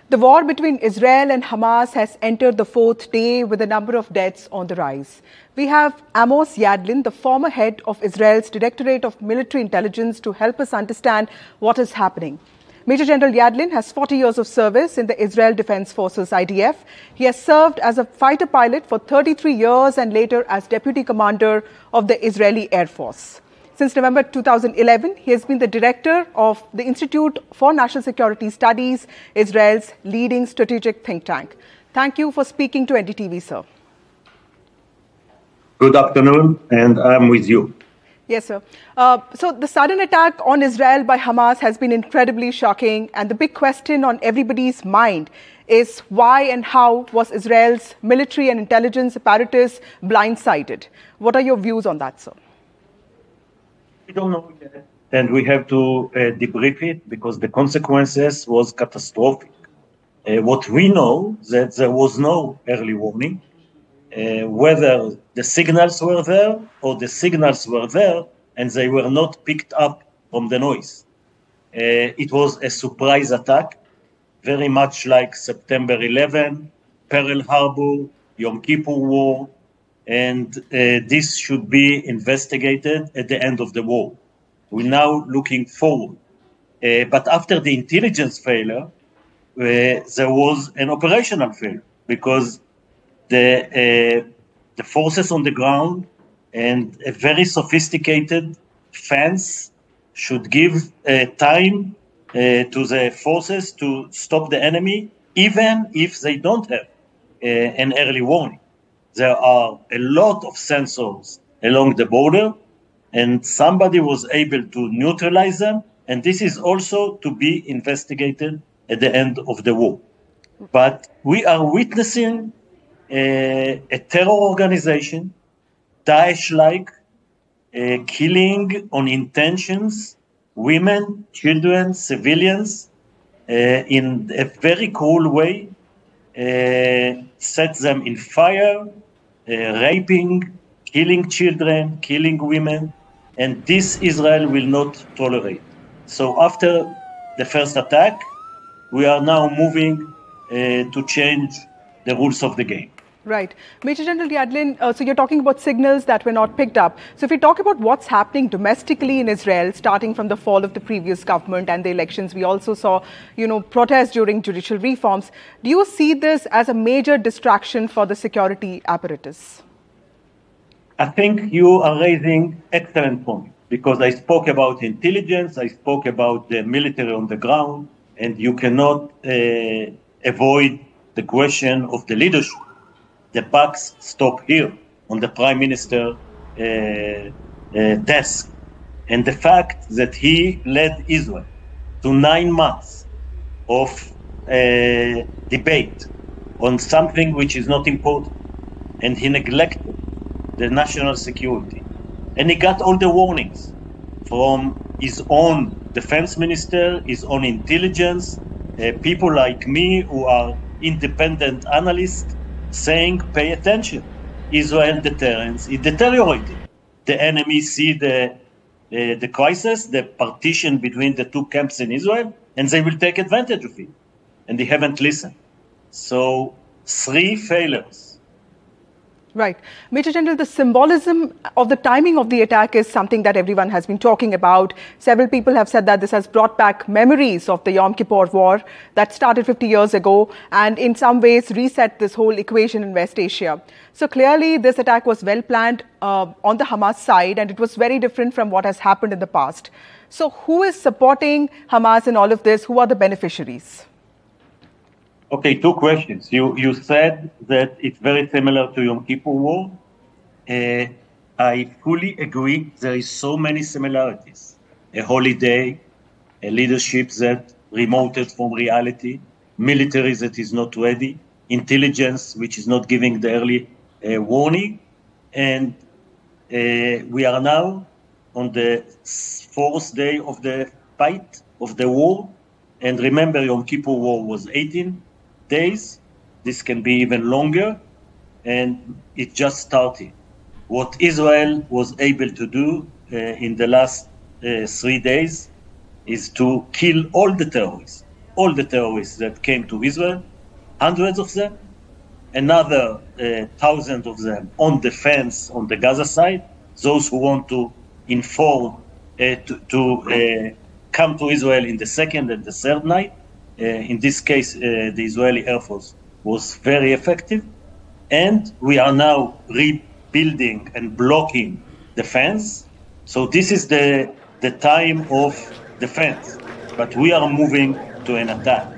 The war between Israel and Hamas has entered the fourth day with the number of deaths on the rise. We have Amos Yadlin, the former head of Israel's Directorate of Military Intelligence, to help us understand what is happening. Major General Yadlin has 40 years of service in the Israel Defense Forces IDF. He has served as a fighter pilot for 33 years and later as Deputy Commander of the Israeli Air Force. Since November 2011, he has been the director of the Institute for National Security Studies, Israel's leading strategic think tank. Thank you for speaking to NDTV, sir. Good afternoon, and I'm with you. Yes, sir. So the sudden attack on Israel by Hamas has been incredibly shocking, and the big question on everybody's mind is why and how was Israel's military and intelligence apparatus blindsided? What are your views on that, sir? We don't know yet, and we have to debrief it because the consequences was catastrophic. What we know that there was no early warning, whether the signals were there or the signals were there and they were not picked up from the noise. It was a surprise attack, very much like September 11, Pearl Harbor, Yom Kippur War, and this should be investigated at the end of the war. We're now looking forward. But after the intelligence failure, there was an operational failure because the forces on the ground and a very sophisticated fence should give time to the forces to stop the enemy, even if they don't have an early warning. There are a lot of sensors along the border, and somebody was able to neutralize them, and this is also to be investigated at the end of the war. But we are witnessing a terror organization, Daesh-like, killing on intentions, women, children, civilians, in a very cruel way, set them in fire, raping, killing children, killing women, and this Israel will not tolerate. So after the first attack, we are now moving to change the rules of the game. Right. Major General Yadlin, so you're talking about signals that were not picked up. So if we talk about what's happening domestically in Israel, starting from the fall of the previous government and the elections, we also saw, protests during judicial reforms. Do you see this as a major distraction for the security apparatus? I think you are raising excellent point because I spoke about intelligence, I spoke about the military on the ground, and you cannot avoid the question of the leadership. The bucks stop here on the Prime Minister desk. And the fact that he led Israel to 9 months of debate on something which is not important, and he neglected the national security. And he got all the warnings from his own defense minister, his own intelligence, people like me who are independent analysts, saying, pay attention. Israel deterrence is deteriorating. The enemy see the crisis, the partition between the two camps in Israel, and they will take advantage of it. And they haven't listened. So 3 failures. Right. Major General, the symbolism of the timing of the attack is something that everyone has been talking about. Several people have said that this has brought back memories of the Yom Kippur War that started 50 years ago and in some ways reset this whole equation in West Asia. So clearly this attack was well planned on the Hamas side, and it was very different from what has happened in the past. So who is supporting Hamas in all of this? Who are the beneficiaries? Okay, 2 questions. You said that it's very similar to Yom Kippur War. I fully agree. There is so many similarities. A holiday, a leadership that remoted from reality, military that is not ready, intelligence which is not giving the early warning. And we are now on the 4th day of the fight, of the war. And remember, Yom Kippur War was 18 days. This can be even longer, and it just started. What Israel was able to do in the last 3 days is to kill all the terrorists, all the terrorists that came to Israel, hundreds of them, another 1,000 of them on the fence on the Gaza side, those who want to inform, to come to Israel in the second and the third night. In this case, the Israeli Air Force was very effective. And we are now rebuilding and blocking the fence. So this is the time of defense. But we are moving to an attack.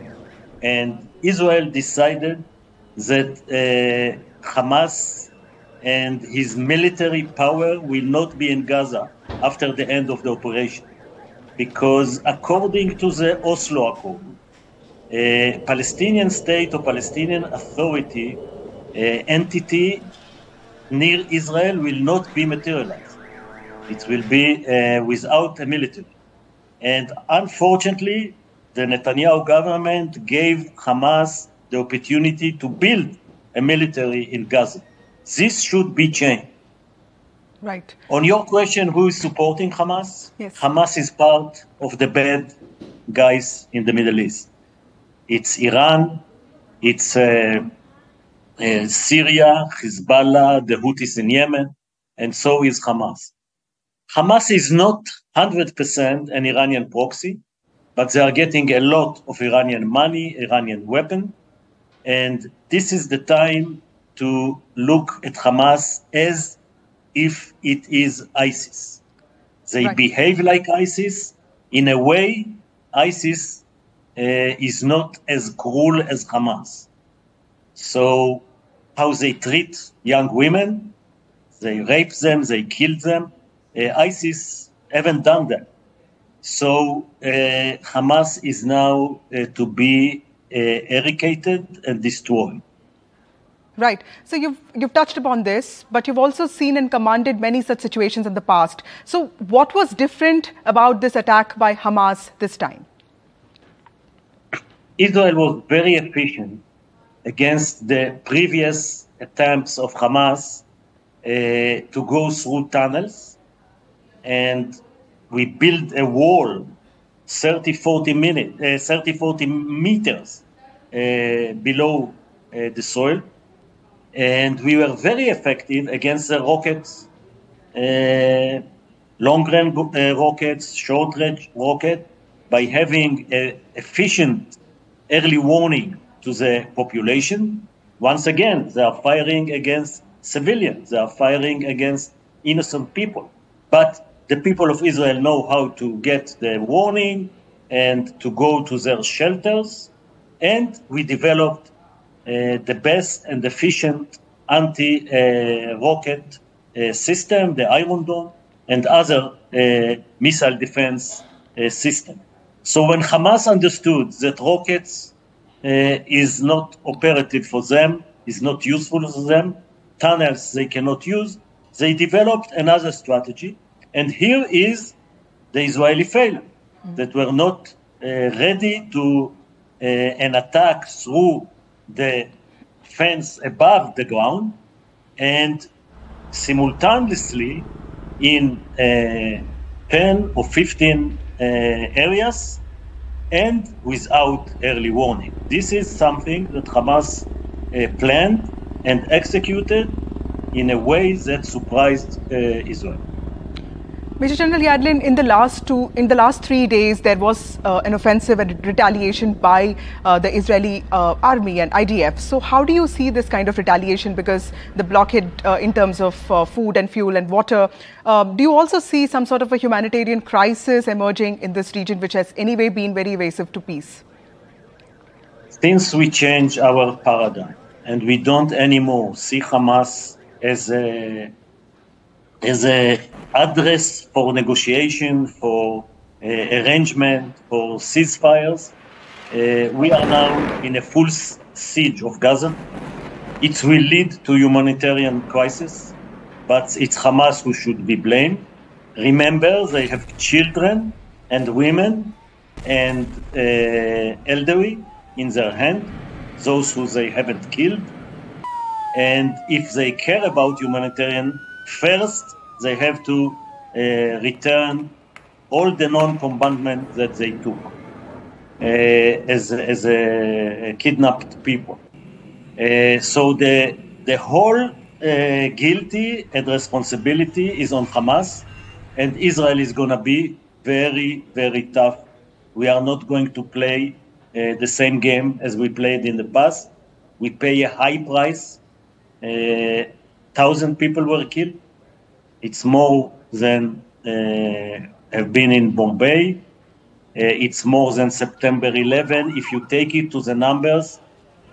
And Israel decided that Hamas and his military power will not be in Gaza after the end of the operation. Because according to the Oslo Accord, Palestinian state or Palestinian authority entity near Israel will not be materialized. It will be without a military. And unfortunately, the Netanyahu government gave Hamas the opportunity to build a military in Gaza. This should be changed. Right. On your question, who is supporting Hamas? Yes. Hamas is part of the bad guys in the Middle East. It's Iran, it's Syria, Hezbollah, the Houthis in Yemen, and so is Hamas. Hamas is not 100% an Iranian proxy, but they are getting a lot of Iranian money, Iranian weapons, and this is the time to look at Hamas as if it is ISIS. They behave like ISIS. In a way, ISIS is not as cruel as Hamas. So how they treat young women, they rape them, they kill them. ISIS haven't done that. So Hamas is now to be eradicated and destroyed. Right. So you've touched upon this, but you've also seen and commanded many such situations in the past. So what was different about this attack by Hamas this time? Israel was very efficient against the previous attempts of Hamas to go through tunnels. And we built a wall 30-40 meters below the soil. And we were very effective against the rockets, long-range rockets, short-range rockets, by having efficient early warning to the population. Once again, they are firing against civilians. They are firing against innocent people. But the people of Israel know how to get the warning and to go to their shelters. And we developed the best and efficient anti-rocket system, the Iron Dome, and other missile defense system. So when Hamas understood that rockets is not operative for them, is not useful for them, tunnels they cannot use, they developed another strategy. And here is the Israeli failure, that were not ready to an attack through the fence above the ground, and simultaneously in 10 or 15 areas, and without early warning. This is something that Hamas planned and executed in a way that surprised Israel. Major General Yadlin, in the last 3 days, there was an offensive and retaliation by the Israeli army and IDF. So how do you see this kind of retaliation? Because the blockade in terms of food and fuel and water, do you also see some sort of a humanitarian crisis emerging in this region, which has anyway been very evasive to peace? Since we changed our paradigm and we don't anymore see Hamas as a address for negotiation, for arrangement, for ceasefires. We are now in a full siege of Gaza. It will lead to humanitarian crisis, but it's Hamas who should be blamed. Remember, they have children and women and elderly in their hand, those who they haven't killed. And if they care about humanitarian, first, they have to return all the non-combatants that they took. as kidnapped people. So the whole guilty and responsibility is on Hamas, and Israel is going to be very, very tough. We are not going to play the same game as we played in the past. We pay a high price. 1,000 people were killed. It's more than have been in Bombay. It's more than September 11. If you take it to the numbers,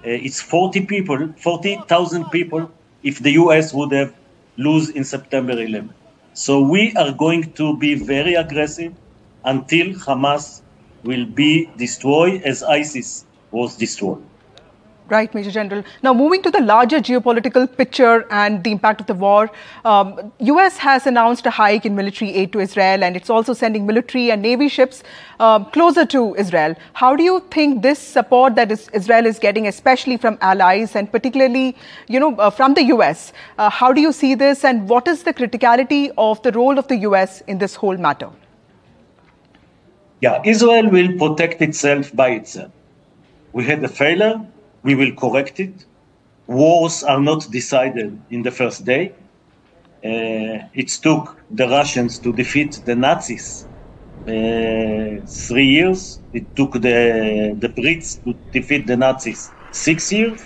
it's 40,000 people if the US would have lose in September 11. So we are going to be very aggressive until Hamas will be destroyed as ISIS was destroyed. Right, Major General. Now, moving to the larger geopolitical picture and the impact of the war, US has announced a hike in military aid to Israel, and it's also sending military and Navy ships closer to Israel. How do you think this support that Israel is getting, especially from allies and particularly, from the US, how do you see this, and what is the criticality of the role of the US in this whole matter? Yeah, Israel will protect itself by itself. We had a failure. We will correct it. Wars are not decided in the first day. It took the Russians to defeat the Nazis 3 years. It took the Brits to defeat the Nazis 6 years.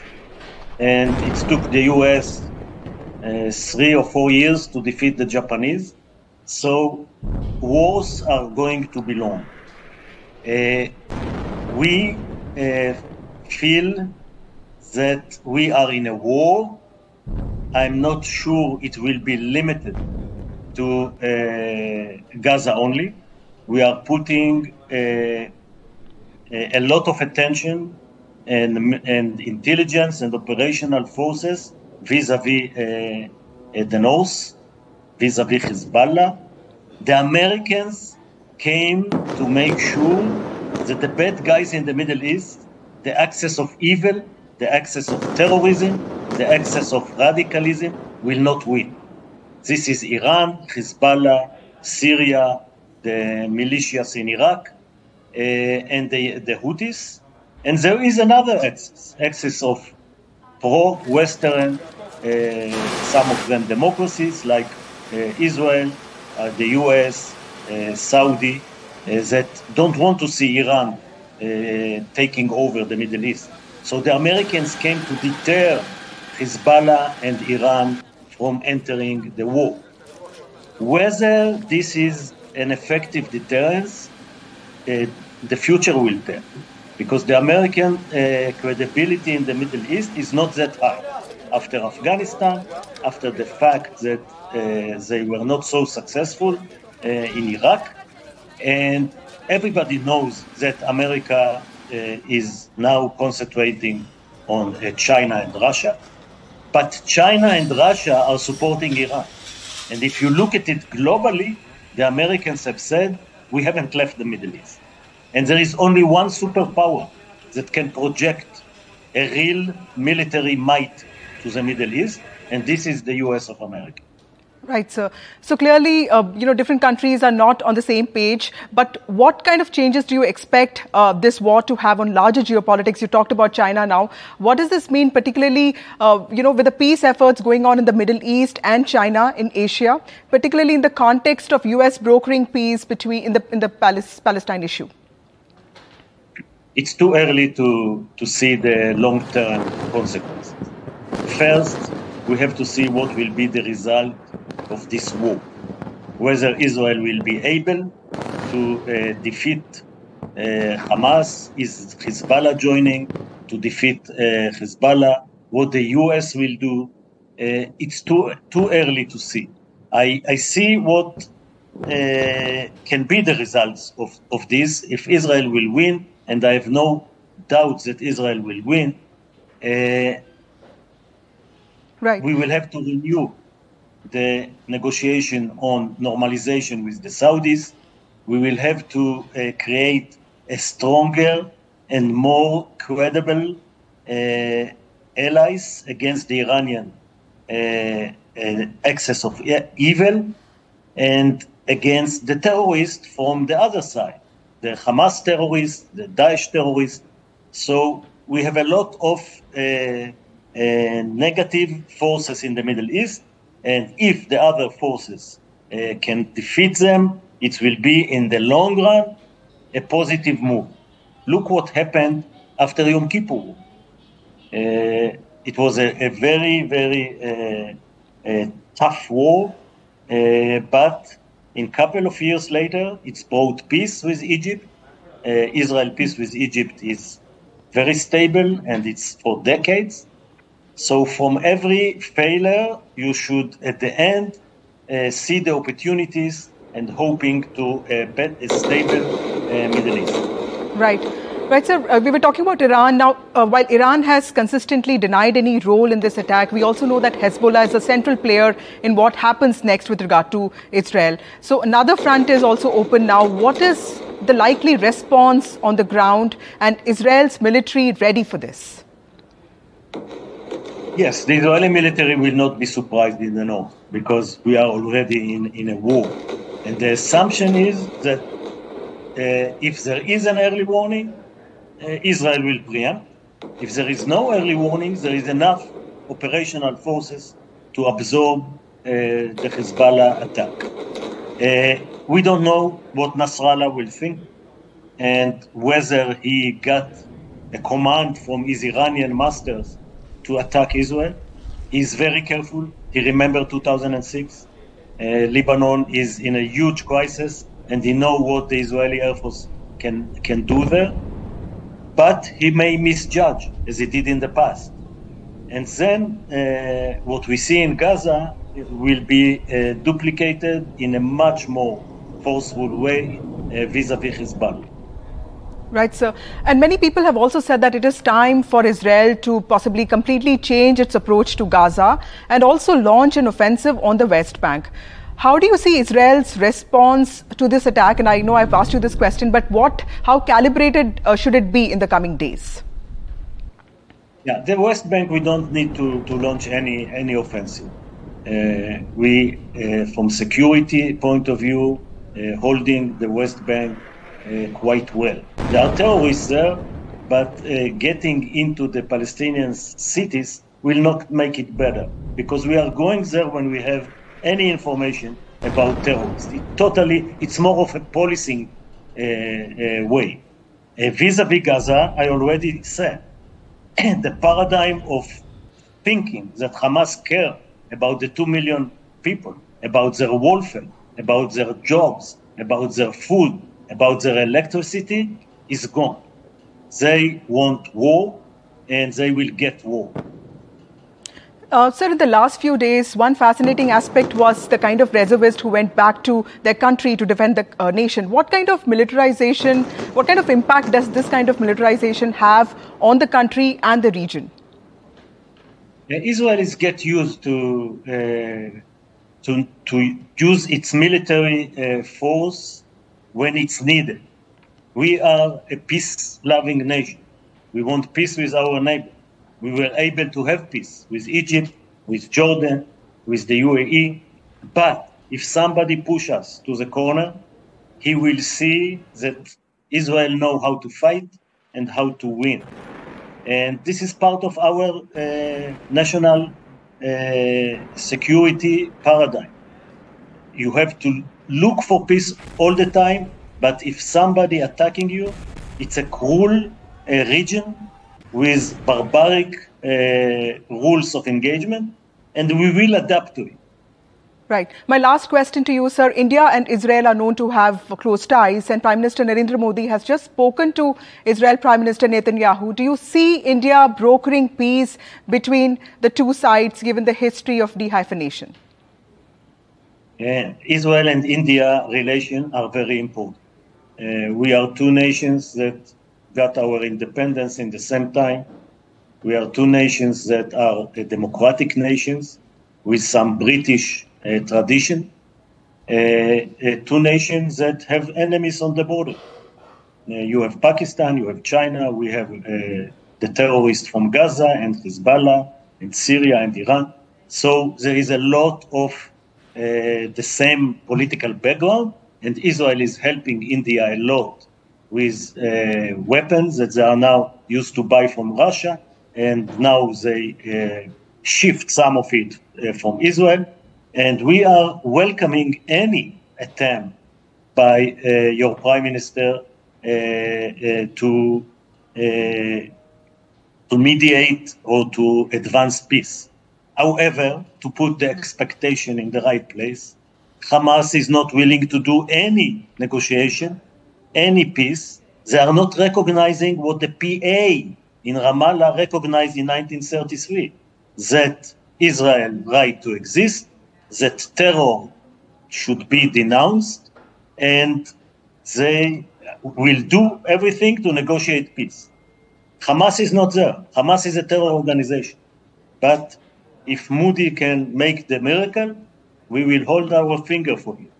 And it took the US 3 or 4 years to defeat the Japanese. So wars are going to be long. We feel that we are in a war. I'm not sure it will be limited to Gaza only. We are putting a lot of attention and intelligence and operational forces vis-a-vis the north, vis-a-vis Hezbollah. The Americans came to make sure that the bad guys in the Middle East, the axis of evil, the axis of terrorism, the axis of radicalism will not win. This is Iran, Hezbollah, Syria, the militias in Iraq, and the Houthis. And there is another axis of pro-Western, some of them democracies like Israel, the US, Saudi, that don't want to see Iran taking over the Middle East. So the Americans came to deter Hezbollah and Iran from entering the war. Whether this is an effective deterrence, the future will tell. Because the American credibility in the Middle East is not that high. After Afghanistan, after the fact that they were not so successful in Iraq, and everybody knows that America is now concentrating on China and Russia. But China and Russia are supporting Iran. And if you look at it globally, the Americans have said, we haven't left the Middle East. And there is only one superpower that can project a real military might to the Middle East, and this is the US of America. Right, sir. So clearly, different countries are not on the same page. But what kind of changes do you expect this war to have on larger geopolitics? You talked about China now. What does this mean, particularly, with the peace efforts going on in the Middle East and China in Asia, particularly in the context of US brokering peace in the Palestine issue? It's too early to see the long-term consequences. First, we have to see what will be the result of this war, whether Israel will be able to defeat Hamas, is Hezbollah joining to defeat Hezbollah, what the US will do. It's too early to see. I see what can be the results of this if Israel will win, and I have no doubt that Israel will win. Right. We will have to renew the negotiation on normalization with the Saudis. We will have to create a stronger and more credible allies against the Iranian axis of evil and against the terrorists from the other side. the Hamas terrorists, the Daesh terrorists. So we have a lot of negative forces in the Middle East, and if the other forces can defeat them, it will be in the long run a positive move. Look what happened after Yom Kippur. It was a very, very tough war, but in a couple of years later, it's brought peace with Egypt. Israel peace with Egypt is very stable, and it's for decades. So from every failure, you should, at the end, see the opportunities and hoping to a stable Middle East. Right. Right, sir. We were talking about Iran. Now, while Iran has consistently denied any role in this attack, we also know that Hezbollah is a central player in what happens next with regard to Israel. So another front is also open now. What is the likely response on the ground, and Israel's military ready for this? Yes, the Israeli military will not be surprised in the north because we are already in a war. And the assumption is that if there is an early warning, Israel will preempt. If there is no early warnings, there is enough operational forces to absorb the Hezbollah attack. We don't know what Nasrallah will think and whether he got a command from his Iranian masters to attack Israel. He's very careful. He remembered 2006. Lebanon is in a huge crisis, and he knows what the Israeli Air Force can do there. But he may misjudge, as he did in the past. And then what we see in Gaza will be duplicated in a much more forceful way vis-a-vis Hezbollah. Right, sir. And many people have also said that it is time for Israel to possibly completely change its approach to Gaza and also launch an offensive on the West Bank. How do you see Israel's response to this attack? And I know I've asked you this question, but how calibrated should it be in the coming days? Yeah, the West Bank, we don't need to launch any offensive. We, from security point of view, holding the West Bank quite well. There are terrorists there, but getting into the Palestinian cities will not make it better, because we are going there when we have any information about terrorists. It's more of a policing way. Vis-a-vis Gaza, I already said, the paradigm of thinking that Hamas care about the 2 million people, about their welfare, about their jobs, about their food, about their electricity is gone. They want war, and they will get war. Sir, in the last few days, one fascinating aspect was the kind of reservists who went back to their country to defend the nation. What kind of militarization, what kind of impact does this kind of militarization have on the country and the region? Israel is get used to use its military force when it's needed. We are a peace-loving nation. We want peace with our neighbor. We were able to have peace with Egypt, with Jordan, with the UAE. But if somebody pushes us to the corner, he will see that Israel knows how to fight and how to win. And this is part of our national security paradigm. You have to look for peace all the time, but if somebody attacking you, it's a cruel region with barbaric rules of engagement, and we will adapt to it. Right. My last question to you, sir. India and Israel are known to have close ties, and Prime Minister Narendra Modi has just spoken to Israel Prime Minister Netanyahu. Do you see India brokering peace between the two sides, given the history of dehyphenation? Israel and India relations are very important. We are two nations that got our independence in the same time. We are two nations that are democratic nations with some British tradition. Two nations that have enemies on the border. You have Pakistan, you have China, we have the terrorists from Gaza and Hezbollah and Syria and Iran. So there is a lot of the same political background, and Israel is helping India a lot with weapons that they are now used to buy from Russia, and now they shift some of it from Israel. And we are welcoming any attempt by your Prime Minister to mediate or to advance peace. However, to put the expectation in the right place, Hamas is not willing to do any negotiation, any peace. They are not recognizing what the PA in Ramallah recognized in 1933, that Israel right to exist, that terror should be denounced, and they will do everything to negotiate peace. Hamas is not there. Hamas is a terror organization. But if Moody can make the miracle, we will hold our finger for him.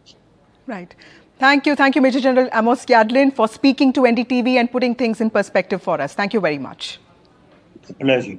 Right. Thank you, Major General Amos Yadlin, for speaking to NDTV and putting things in perspective for us. Thank you very much. It's a pleasure.